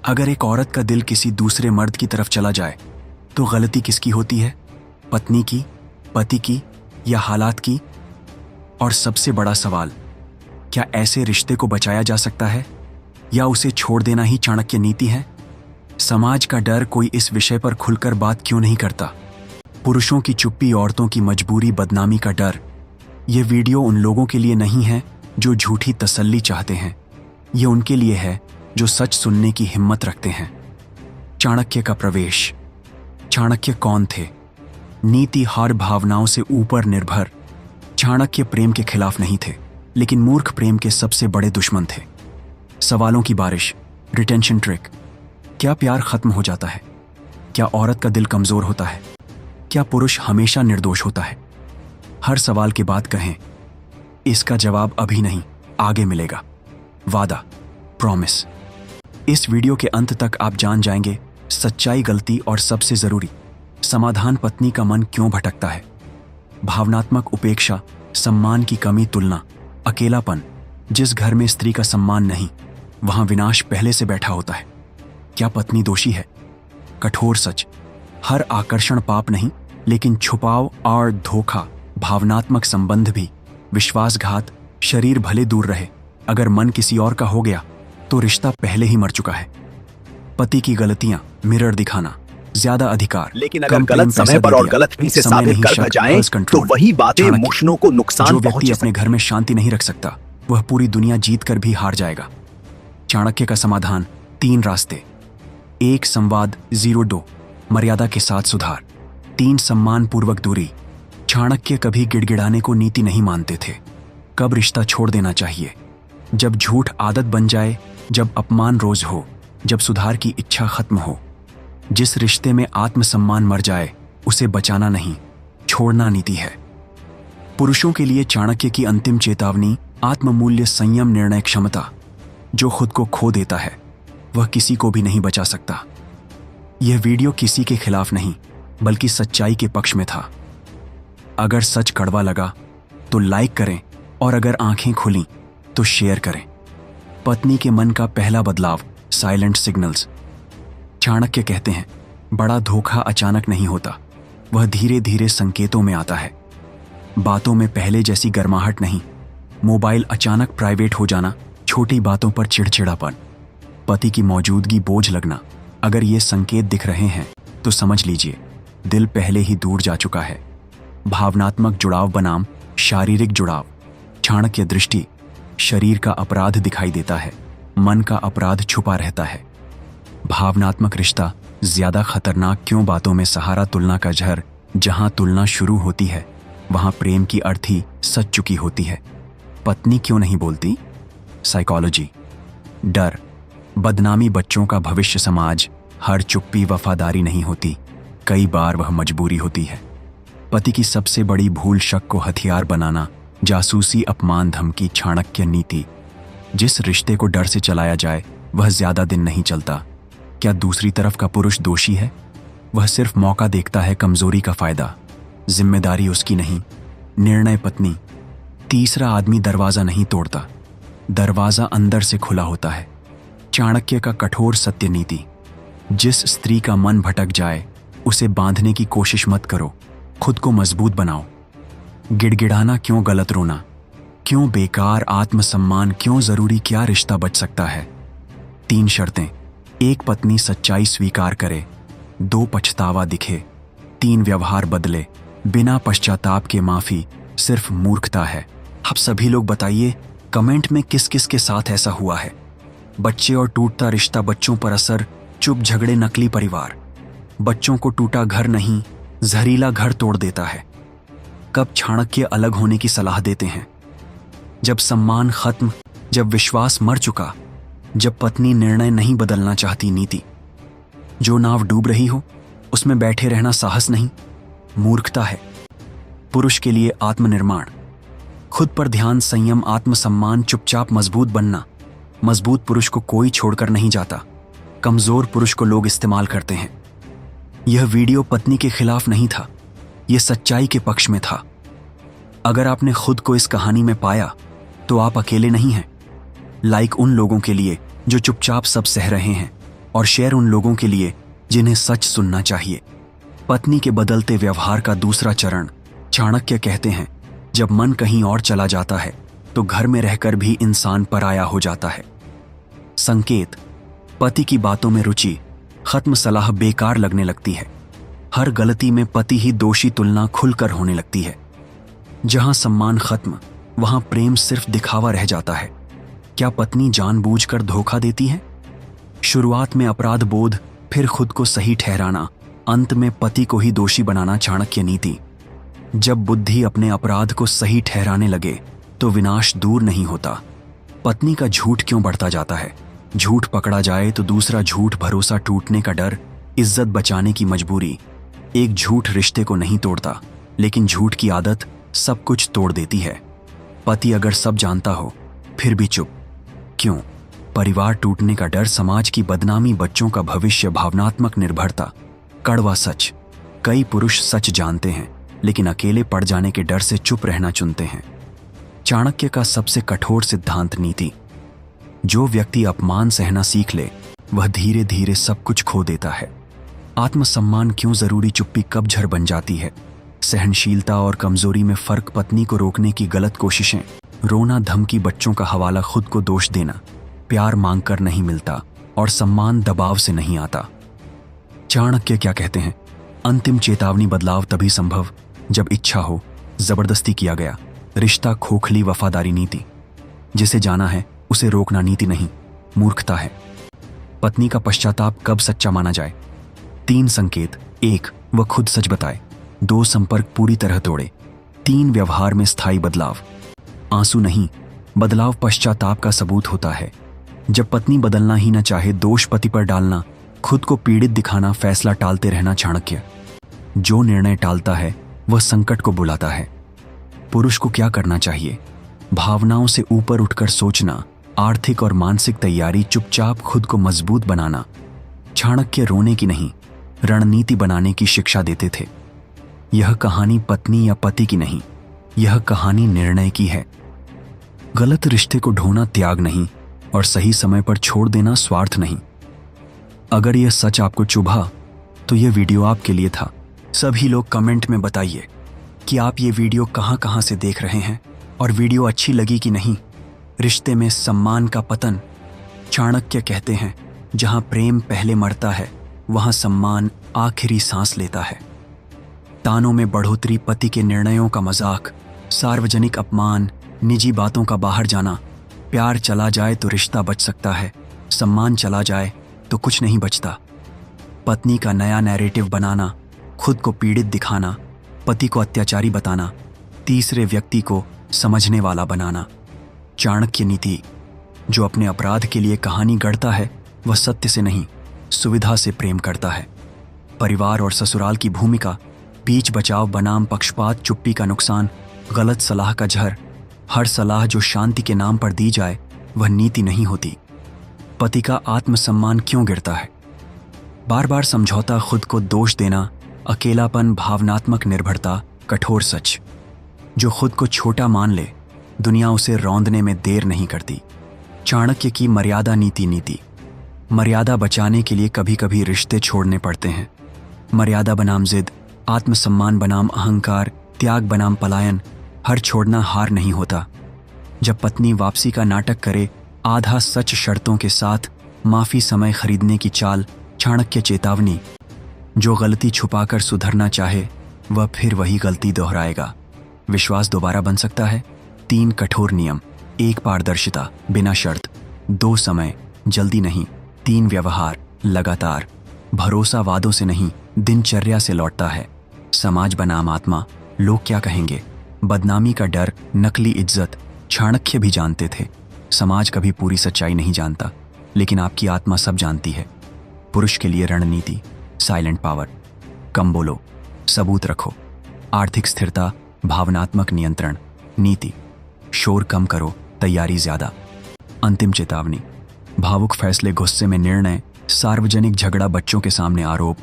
अगर एक औरत का दिल किसी दूसरे मर्द की तरफ चला जाए तो गलती किसकी होती है? पत्नी की, पति की या हालात की? और सबसे बड़ा सवाल, क्या ऐसे रिश्ते को बचाया जा सकता है या उसे छोड़ देना ही चाणक्य नीति है? समाज का डर कोई इस विषय पर खुलकर बात क्यों नहीं करता? पुरुषों की चुप्पी, औरतों की मजबूरी, बदनामी का डर। ये वीडियो उन लोगों के लिए नहीं है जो झूठी तसल्ली चाहते हैं, ये उनके लिए है जो सच सुनने की हिम्मत रखते हैं। चाणक्य का प्रवेश। चाणक्य कौन थे? नीति हर भावनाओं से ऊपर निर्भर। चाणक्य प्रेम के खिलाफ नहीं थे, लेकिन मूर्ख प्रेम के सबसे बड़े दुश्मन थे। सवालों की बारिश, रिटेंशन ट्रिक। क्या प्यार खत्म हो जाता है? क्या औरत का दिल कमजोर होता है? क्या पुरुष हमेशा निर्दोष होता है? हर सवाल के बाद कहें, इसका जवाब अभी नहीं, आगे मिलेगा। वादा, प्रॉमिस। इस वीडियो के अंत तक आप जान जाएंगे सच्चाई, गलती और सबसे जरूरी समाधान। पत्नी का मन क्यों भटकता है? भावनात्मक उपेक्षा, सम्मान की कमी, तुलना, अकेलापन। जिस घर में स्त्री का सम्मान नहीं, वहां विनाश पहले से बैठा होता है। क्या पत्नी दोषी है? कठोर सच, हर आकर्षण पाप नहीं, लेकिन छुपाव और धोखा, भावनात्मक संबंध भी, विश्वासघात। शरीर भले दूर रहे, अगर मन किसी और का हो गया तो रिश्ता पहले ही मर चुका है। पति की गलतियां, मिरर दिखाना, ज्यादा अधिकार, लेकिन अगर गलत समय पर और गलत भी से साबित कर जाएं, तो वही बातें इमोशनों को नुकसान जो व्यक्ति अपने घर में शांति नहीं रख सकता, वह पूरी दुनिया जीत कर भी हार जाएगा। चाणक्य का समाधान, 3 रास्ते। 1 संवाद 02, मर्यादा के साथ सुधार। 3 सम्मान पूर्वक दूरी। चाणक्य कभी गिड़गिड़ाने को नीति नहीं मानते थे। कब रिश्ता छोड़ देना चाहिए? जब झूठ आदत बन जाए, जब अपमान रोज हो, जब सुधार की इच्छा खत्म हो। जिस रिश्ते में आत्मसम्मान मर जाए उसे बचाना नहीं, छोड़ना नीति है। पुरुषों के लिए चाणक्य की अंतिम चेतावनी, आत्ममूल्य, संयम, निर्णय क्षमता। जो खुद को खो देता है वह किसी को भी नहीं बचा सकता। यह वीडियो किसी के खिलाफ नहीं, बल्कि सच्चाई के पक्ष में था। अगर सच कड़वा लगा तो लाइक करें, और अगर आंखें खुली तो शेयर करें। पत्नी के मन का पहला बदलाव, साइलेंट सिग्नल्स। चाणक्य कहते हैं, बड़ा धोखा अचानक नहीं होता, वह धीरे धीरे संकेतों में आता है। बातों में पहले जैसी गर्माहट नहीं, मोबाइल अचानक प्राइवेट हो जाना, छोटी बातों पर चिड़चिड़ापन, पति की मौजूदगी बोझ लगना। अगर ये संकेत दिख रहे हैं तो समझ लीजिए दिल पहले ही दूर जा चुका है। भावनात्मक जुड़ाव बनाम शारीरिक जुड़ाव। चाणक्य दृष्टि, शरीर का अपराध दिखाई देता है, मन का अपराध छुपा रहता है। भावनात्मक रिश्ता ज्यादा खतरनाक क्यों? बातों में सहारा, तुलना का जहर। जहां तुलना शुरू होती है वहां प्रेम की अर्थी सच चुकी होती है। पत्नी क्यों नहीं बोलती? साइकोलॉजी, डर, बदनामी, बच्चों का भविष्य, समाज। हर चुप्पी वफादारी नहीं होती, कई बार वह मजबूरी होती है। पति की सबसे बड़ी भूल, शक को हथियार बनाना, जासूसी, अपमान, धमकी। चाणक्य नीति, जिस रिश्ते को डर से चलाया जाए वह ज्यादा दिन नहीं चलता। क्या दूसरी तरफ का पुरुष दोषी है? वह सिर्फ मौका देखता है, कमजोरी का फायदा। जिम्मेदारी उसकी नहीं, निर्णय पत्नी। तीसरा आदमी दरवाजा नहीं तोड़ता, दरवाजा अंदर से खुला होता है। चाणक्य का कठोर सत्य नीति, जिस स्त्री का मन भटक जाए उसे बांधने की कोशिश मत करो, खुद को मजबूत बनाओ। गिड़गिड़ाना क्यों? गलत रोना क्यों? बेकार आत्मसम्मान क्यों जरूरी? क्या रिश्ता बच सकता है? 3 शर्तें। 1 पत्नी सच्चाई स्वीकार करे। 2 पछतावा दिखे। 3 व्यवहार बदले, बिना पश्चाताप के माफी सिर्फ मूर्खता है। आप सभी लोग बताइए कमेंट में किस किस के साथ ऐसा हुआ है? बच्चे और टूटता रिश्ता, बच्चों पर असर, चुप झगड़े, नकली परिवार। बच्चों को टूटा घर नहीं, जहरीला घर तोड़ देता है। कब चाणक्य अलग होने की सलाह देते हैं? जब सम्मान खत्म, जब विश्वास मर चुका, जब पत्नी निर्णय नहीं बदलना चाहती। नीति, जो नाव डूब रही हो उसमें बैठे रहना साहस नहीं, मूर्खता है। पुरुष के लिए आत्मनिर्माण, खुद पर ध्यान, संयम, आत्मसम्मान, चुपचाप मजबूत बनना। मजबूत पुरुष को कोई छोड़कर नहीं जाता, कमजोर पुरुष को लोग इस्तेमाल करते हैं। यह वीडियो पत्नी के खिलाफ नहीं था, यह सच्चाई के पक्ष में था। अगर आपने खुद को इस कहानी में पाया तो आप अकेले नहीं हैं। लाइक उन लोगों के लिए जो चुपचाप सब सह रहे हैं, और शेयर उन लोगों के लिए जिन्हें सच सुनना चाहिए। पत्नी के बदलते व्यवहार का दूसरा चरण। चाणक्य कहते हैं, जब मन कहीं और चला जाता है तो घर में रहकर भी इंसान पराया हो जाता है। संकेत। पति की बातों में रुचि खत्म, सलाह बेकार लगने लगती है। हर गलती में पति ही दोषी, तुलना खुलकर होने लगती है। जहां सम्मान खत्म वहां प्रेम सिर्फ दिखावा रह जाता है। क्या पत्नी जानबूझकर धोखा देती है? शुरुआत में अपराध बोध, फिर खुद को सही ठहराना, अंत में पति को ही दोषी बनाना चाणक्य नीति। जब बुद्धि अपने अपराध को सही ठहराने लगे तो विनाश दूर नहीं होता। पत्नी का झूठ क्यों बढ़ता जाता है? झूठ पकड़ा जाए तो दूसरा झूठ, भरोसा टूटने का डर, इज्जत बचाने की मजबूरी। एक झूठ रिश्ते को नहीं तोड़ता, लेकिन झूठ की आदत सब कुछ तोड़ देती है। पति अगर सब जानता हो फिर भी चुप क्यों? परिवार टूटने का डर, समाज की बदनामी, बच्चों का भविष्य, भावनात्मक निर्भरता। कड़वा सच। कई पुरुष सच जानते हैं लेकिन अकेले पड़ जाने के डर से चुप रहना चुनते हैं। चाणक्य का सबसे कठोर सिद्धांत नीति। जो व्यक्ति अपमान सहना सीख ले वह धीरे धीरे सब कुछ खो देता है। आत्मसम्मान क्यों जरूरी, चुप्पी कब झर बन जाती है। सहनशीलता और कमजोरी में फर्क। पत्नी को रोकने की गलत कोशिशें, रोना, धमकी, बच्चों का हवाला, खुद को दोष देना। प्यार मांगकर नहीं मिलता और सम्मान दबाव से नहीं आता। चाणक्य क्या कहते हैं? अंतिम चेतावनी। बदलाव तभी संभव जब इच्छा हो, जबरदस्ती किया गया रिश्ता खोखली, वफादारी नीति। जिसे जाना है उसे रोकना नीति नहीं, मूर्खता है। पत्नी का पश्चाताप कब सच्चा माना जाए? 3 संकेत। 1. वह खुद सच बताए। 2. संपर्क पूरी तरह तोड़े। 3. व्यवहार में स्थायी बदलाव। आंसू नहीं, बदलाव पश्चाताप का सबूत होता है। जब पत्नी बदलना ही न चाहे, दोष पति पर डालना, खुद को पीड़ित दिखाना, फैसला टालते रहना। चाणक्य। जो निर्णय टालता है वह संकट को बुलाता है। पुरुष को क्या करना चाहिए? भावनाओं से ऊपर उठकर सोचना, आर्थिक और मानसिक तैयारी, चुपचाप खुद को मजबूत बनाना। चाणक्य रोने की नहीं, रणनीति बनाने की शिक्षा देते थे। यह कहानी पत्नी या पति की नहीं, यह कहानी निर्णय की है। गलत रिश्ते को ढोना त्याग नहीं और सही समय पर छोड़ देना स्वार्थ नहीं। अगर यह सच आपको चुभा तो यह वीडियो आपके लिए था। सभी लोग कमेंट में बताइए कि आप ये वीडियो कहां से देख रहे हैं और वीडियो अच्छी लगी कि नहीं। रिश्ते में सम्मान का पतन। चाणक्य कहते हैं, जहां प्रेम पहले मरता है वहां सम्मान आखिरी सांस लेता है। तानों में बढ़ोतरी, पति के निर्णयों का मजाक, सार्वजनिक अपमान, निजी बातों का बाहर जाना। प्यार चला जाए तो रिश्ता बच सकता है, सम्मान चला जाए तो कुछ नहीं बचता। पत्नी का नया नैरेटिव बनाना, खुद को पीड़ित दिखाना, पति को अत्याचारी बताना, तीसरे व्यक्ति को समझने वाला बनाना। चाणक्य नीति। जो अपने अपराध के लिए कहानी गढ़ता है वह सत्य से नहीं, सुविधा से प्रेम करता है। परिवार और ससुराल की भूमिका। बीच बचाव बनाम पक्षपात, चुप्पी का नुकसान, गलत सलाह का जहर। हर सलाह जो शांति के नाम पर दी जाए वह नीति नहीं होती। पति का आत्मसम्मान क्यों गिरता है? बार बार समझौता, खुद को दोष देना, अकेलापन, भावनात्मक निर्भरता। कठोर सच। जो खुद को छोटा मान ले दुनिया उसे रौंदने में देर नहीं करती। चाणक्य की मर्यादा नीति। मर्यादा बचाने के लिए कभी कभी रिश्ते छोड़ने पड़ते हैं। मर्यादा बनाम जिद, आत्मसम्मान बनाम अहंकार, त्याग बनाम पलायन। हर छोड़ना हार नहीं होता। जब पत्नी वापसी का नाटक करे, आधा सच शर्तों के साथ, माफी समय खरीदने की चाल। चाणक्य चेतावनी। जो गलती छुपाकर सुधरना चाहे वह फिर वही गलती दोहराएगा। विश्वास दोबारा बन सकता है। 3 कठोर नियम। 1 पारदर्शिता, बिना शर्त। 2 समय, जल्दी नहीं। 3 व्यवहार, लगातार। भरोसा वादों से नहीं, दिनचर्या से लौटता है। समाज बनाम आत्मा। लोग क्या कहेंगे? बदनामी का डर, नकली इज्जत। चाणक्य भी जानते थे, समाज कभी पूरी सच्चाई नहीं जानता, लेकिन आपकी आत्मा सब जानती है। पुरुष के लिए रणनीति। Silent power. कम बोलो, सबूत रखो। आर्थिक स्थिरता, भावनात्मक नियंत्रण। नीति। शोर कम करो, तैयारी ज्यादा। अंतिम चेतावनी। भावुक फैसले, गुस्से में निर्णय, सार्वजनिक झगड़ा, बच्चों के सामने आरोप।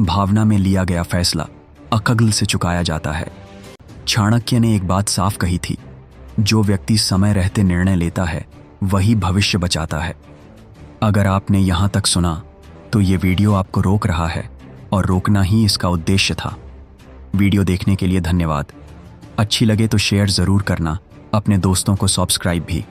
भावना में लिया गया फैसला अकल से चुकाया जाता है। चाणक्य ने एक बात साफ कही थी, जो व्यक्ति समय रहते निर्णय लेता है वही भविष्य बचाता है। अगर आपने यहां तक सुना तो ये वीडियो आपको रोक रहा है और रोकना ही इसका उद्देश्य था। वीडियो देखने के लिए धन्यवाद। अच्छी लगे तो शेयर ज़रूर करना, अपने दोस्तों को सब्सक्राइब भी।